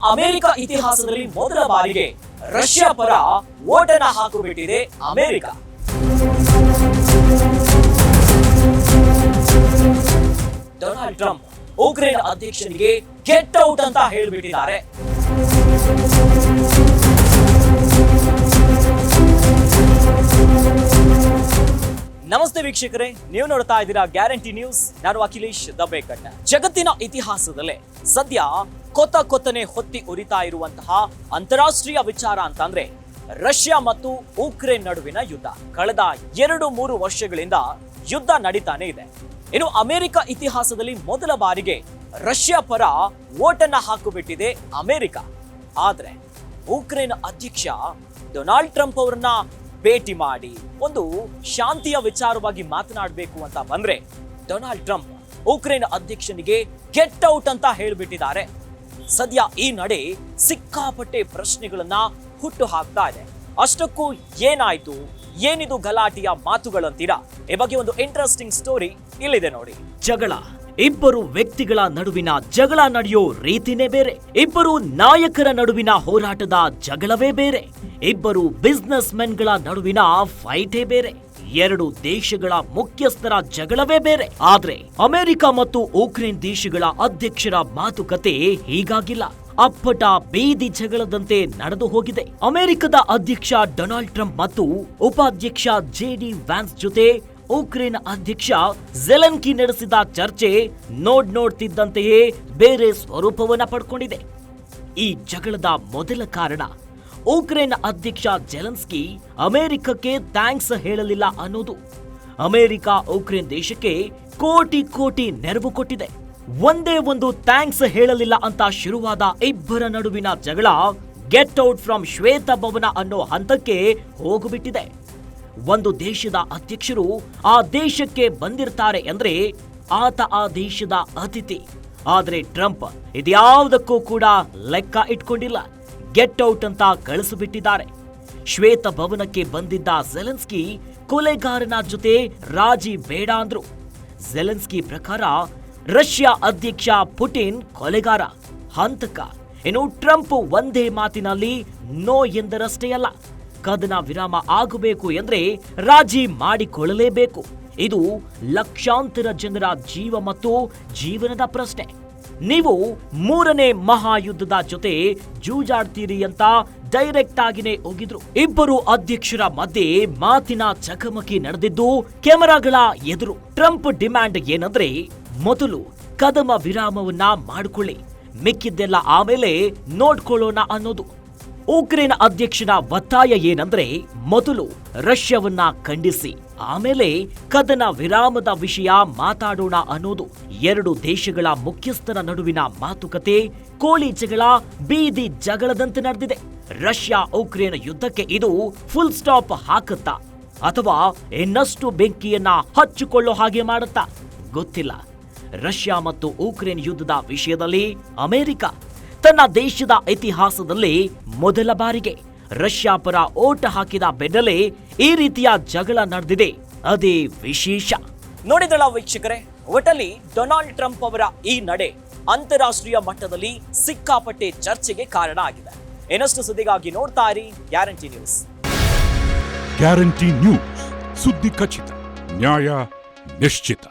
America ಇತಿಹಾಸದಲ್ಲಿ ಮೊದಲ ಬಾರಿಗೆ ರಷ್ಯಾ ಪರ ವೋಟನ್ನ ಹಾಕಿಬಿಟ್ಟಿದೆ ಅಮೆರಿಕ. ಡೊನಾಲ್ಡ್ ಟ್ರಂಪ್ ಉಕ್ರೇನ್ ಅಧ್ಯಕ್ಷನಿಗೆ ಗೆಟ್ ಔಟ್ ಅಂತ ಹೇಳಿಬಿಟ್ಟಿದ್ದಾರೆ. ನಮಸ್ತೆ ವೀಕ್ಷಕರೇ, ನೀವು ನೋಡ್ತಾ ಇದ್ದೀರಾ ಗ್ಯಾರಂಟಿ ನ್ಯೂಸ್. ನಾನು ಅಖಿಲೇಶ್ ದಬ್ಬೇಕಟ್ಟ. ಜಗತ್ತಿನ ಇತಿಹಾಸದಲ್ಲೇ ಸದ್ಯ ಕೊತ್ತನೆ ಹೊತ್ತಿ ಉರಿತಾ ಇರುವಂತಹ ಅಂತಾರಾಷ್ಟ್ರೀಯ ವಿಚಾರ ಅಂತಂದ್ರೆ ರಷ್ಯಾ ಮತ್ತು ಉಕ್ರೇನ್ ನಡುವಿನ ಯುದ್ಧ. ಕಳೆದ 2-3 ವರ್ಷಗಳಿಂದ ಯುದ್ಧ ನಡೀತಾನೆ ಇದೆ. ಇನ್ನು ಅಮೆರಿಕ ಇತಿಹಾಸದಲ್ಲಿ ಮೊದಲ ಬಾರಿಗೆ ರಷ್ಯಾ ಪರ ವೋಟನ್ನ ಹಾಕಿಬಿಟ್ಟಿದೆ ಅಮೆರಿಕ. ಆದ್ರೆ ಉಕ್ರೇನ್ ಅಧ್ಯಕ್ಷ ಡೊನಾಲ್ಡ್ ಟ್ರಂಪ್ ಅವರನ್ನ ಭೇಟಿ ಮಾಡಿ ಒಂದು ಶಾಂತಿಯ ವಿಚಾರವಾಗಿ ಮಾತನಾಡಬೇಕು ಅಂತ ಬಂದ್ರೆ ಡೊನಾಲ್ಡ್ ಟ್ರಂಪ್ ಉಕ್ರೇನ್ ಅಧ್ಯಕ್ಷನಿಗೆ ಗೆಟ್ ಔಟ್ ಅಂತ ಹೇಳಿಬಿಟ್ಟಿದ್ದಾರೆ. ಸದ್ಯ ಈ ನಡೆ ಸಿಕ್ಕಾಪಟ್ಟೆ ಪ್ರಶ್ನೆಗಳನ್ನ ಹುಟ್ಟು ಹಾಕ್ತಾ ಇದೆ. ಅಷ್ಟಕ್ಕೂ ಏನಾಯ್ತು, ಏನಿದು ಗಲಾಟೆಯ ಮಾತುಗಳಂತೀರಾ? ಈ ಬಗ್ಗೆ ಒಂದು ಇಂಟ್ರೆಸ್ಟಿಂಗ್ ಸ್ಟೋರಿ ಇಲ್ಲಿದೆ ನೋಡಿ. ಜಗಳ, ಇಬ್ಬರು ವ್ಯಕ್ತಿಗಳ ನಡುವಿನ ಜಗಳ ನಡೆಯೋ ರೀತಿನೇ ಬೇರೆ. ಇಬ್ಬರು ನಾಯಕರ ನಡುವಿನ ಹೋರಾಟದ ಜಗಳವೇ ಬೇರೆ. ಇಬ್ಬರು ಬಿಸ್ನೆಸ್ ಮೆನ್ಗಳ ನಡುವಿನ ಫೈಟೇ ಬೇರೆ. 2 ದೇಶಗಳ ಮುಖ್ಯಸ್ಥರ ಜಗಳವೇ ಬೇರೆ. ಆದ್ರೆ ಅಮೆರಿಕ ಮತ್ತು ಉಕ್ರೇನ್ ದೇಶಗಳ ಅಧ್ಯಕ್ಷರ ಮಾತುಕತೆ ಹೀಗಾಗಿಲ್ಲ. ಅಪ್ಪಟ ಬೀದಿ ಜಗಳದಂತೆ ನಡೆದು ಹೋಗಿದೆ. ಅಮೆರಿಕದ ಅಧ್ಯಕ್ಷ ಡೊನಾಲ್ಡ್ ಟ್ರಂಪ್ ಮತ್ತು ಉಪಾಧ್ಯಕ್ಷ JD ವ್ಯಾನ್ಸ್ ಜೊತೆ ಉಕ್ರೇನ್ ಅಧ್ಯಕ್ಷ ಝೆಲೆನ್ಸ್ಕಿ ನಡೆಸಿದ ಚರ್ಚೆ ನೋಡ್ತಿದ್ದಂತೆಯೇ ಬೇರೆ ಸ್ವರೂಪವನ್ನ ಪಡ್ಕೊಂಡಿದೆ. ಈ ಜಗಳದ ಮೊದಲ ಕಾರಣ ಉಕ್ರೇನ್ ಅಧ್ಯಕ್ಷ ಝೆಲೆನ್ಸ್ಕಿ ಅಮೆರಿಕಕ್ಕೆ ಥ್ಯಾಂಕ್ಸ್ ಹೇಳಲಿಲ್ಲ ಅನ್ನೋದು. ಅಮೆರಿಕ ಉಕ್ರೇನ್ ದೇಶಕ್ಕೆ ಕೋಟಿ ನೆರವು ಕೊಟ್ಟಿದೆ. ಒಂದೇ ಒಂದು ಥ್ಯಾಂಕ್ಸ್ ಹೇಳಲಿಲ್ಲ ಅಂತ ಶುರುವಾದ ಇಬ್ಬರ ನಡುವಿನ ಜಗಳ ಗೆಟ್ ಔಟ್ ಫ್ರಮ್ ಶ್ವೇತ ಭವನ ಅನ್ನೋ ಹಂತಕ್ಕೆ ಹೋಗಿಬಿಟ್ಟಿದೆ. ಒಂದು ದೇಶದ ಅಧ್ಯಕ್ಷರು ಆ ದೇಶಕ್ಕೆ ಬಂದಿರ್ತಾರೆ ಅಂದ್ರೆ ಆತ ಆ ದೇಶದ ಅತಿಥಿ. ಆದ್ರೆ ಟ್ರಂಪ್ ಇದ್ಯಾವುದಕ್ಕೂ ಕೂಡ ಲೆಕ್ಕ ಇಟ್ಕೊಂಡಿಲ್ಲ. ಗೆಟ್ ಔಟ್ ಅಂತ ಕಳಿಸಿಬಿಟ್ಟಿದ್ದಾರೆ. ಶ್ವೇತ ಭವನಕ್ಕೆ ಬಂದಿದ್ದ ಝೆಲೆನ್ಸ್ಕಿ ಕೊಲೆಗಾರನ ಜೊತೆ ರಾಜಿ ಬೇಡ ಅಂದ್ರು. ಝೆಲೆನ್ಸ್ಕಿ ಪ್ರಕಾರ ರಷ್ಯಾ ಅಧ್ಯಕ್ಷ ಪುಟಿನ್ ಕೊಲೆಗಾರ, ಹಂತಕ. ಇನ್ನು ಟ್ರಂಪ್ ಒಂದೇ ಮಾತಿನಲ್ಲಿ ನೋ ಎಂದರಷ್ಟೇ ಅಲ್ಲ, ಕದನ ವಿರಾಮ ಆಗಬೇಕು ಎಂದ್ರೆ ರಾಜಿ ಮಾಡಿಕೊಳ್ಳಲೇಬೇಕು. ಇದು ಲಕ್ಷಾಂತರ ಜನರ ಜೀವ ಮತ್ತು ಜೀವನದ ಪ್ರಶ್ನೆ. ನೀವು 3ನೇ ಮಹಾಯುದ್ಧದ ಜೊತೆ ಜೂಜಾಡ್ತೀರಿ ಅಂತ ಡೈರೆಕ್ಟ್ ಆಗಿನೇ ಹೋಗಿದ್ರು. ಇಬ್ಬರು ಅಧ್ಯಕ್ಷರ ಮಧ್ಯೆ ಮಾತಿನ ಚಕಮಕಿ ನಡೆದಿದ್ದು ಕ್ಯಾಮೆರಾಗಳ ಎದುರು. ಟ್ರಂಪ್ ಡಿಮ್ಯಾಂಡ್ ಏನಂದ್ರೆ ಮೊದಲು ಕದನ ವಿರಾಮವನ್ನ ಮಾಡಿಕೊಳ್ಳಿ, ಮಿಕ್ಕಿದ್ದೆಲ್ಲ ಆಮೇಲೆ ನೋಡ್ಕೊಳ್ಳೋಣ ಅನ್ನೋದು. ಉಕ್ರೇನ್ ಅಧ್ಯಕ್ಷನ ಒತ್ತಾಯ ಏನಂದ್ರೆ ಮೊದಲು ರಷ್ಯಾವನ್ನ ಖಂಡಿಸಿ ಆಮೇಲೆ ಕದನ ವಿರಾಮದ ವಿಷಯ ಮಾತಾಡೋಣ ಅನ್ನೋದು. 2 ದೇಶಗಳ ಮುಖ್ಯಸ್ಥರ ನಡುವಿನ ಮಾತುಕತೆ ಕೋಳಿ ಜಗಳ, ಬೀದಿ ಜಗಳದಂತೆ ನಡೆದಿದೆ. ರಷ್ಯಾ ಉಕ್ರೇನ್ ಯುದ್ಧಕ್ಕೆ ಇದು ಫುಲ್ ಸ್ಟಾಪ್ ಹಾಕುತ್ತಾ ಅಥವಾ ಇನ್ನಷ್ಟು ಬೆಂಕಿಯನ್ನ ಹಚ್ಚಿಕೊಳ್ಳೋ ಹಾಗೆ ಮಾಡುತ್ತಾ ಗೊತ್ತಿಲ್ಲ. ರಷ್ಯಾ ಮತ್ತು ಉಕ್ರೇನ್ ಯುದ್ಧದ ವಿಷಯದಲ್ಲಿ ಅಮೆರಿಕ ತನ್ನ ದೇಶದ ಇತಿಹಾಸದಲ್ಲಿ ಮೊದಲ ಬಾರಿಗೆ ರಷ್ಯಾ ಪರ ಓಟ್ ಹಾಕಿದ ಬೆನ್ನಲ್ಲೇ ಈ ರೀತಿಯ ಜಗಳ ನಡೆದಿದೆ. ಅದೇ ವಿಶೇಷ. ನೋಡಿದಳ ವೀಕ್ಷಕರೇ, ಒಟ್ಟಲ್ಲಿ ಡೊನಾಲ್ಡ್ ಟ್ರಂಪ್ ಅವರ ಈ ನಡೆ ಅಂತಾರಾಷ್ಟ್ರೀಯ ಮಟ್ಟದಲ್ಲಿ ಸಿಕ್ಕಾಪಟ್ಟೆ ಚರ್ಚೆಗೆ ಕಾರಣ ಆಗಿದೆ. ಇನ್ನಷ್ಟು ಸುದ್ದಿಗಾಗಿ ನೋಡ್ತಾ ಇರಿ ಗ್ಯಾರಂಟಿ ನ್ಯೂಸ್. ಗ್ಯಾರಂಟಿ ನ್ಯೂಸ್, ಸುದ್ದಿ ಖಚಿತ, ನ್ಯಾಯ ನಿಶ್ಚಿತ.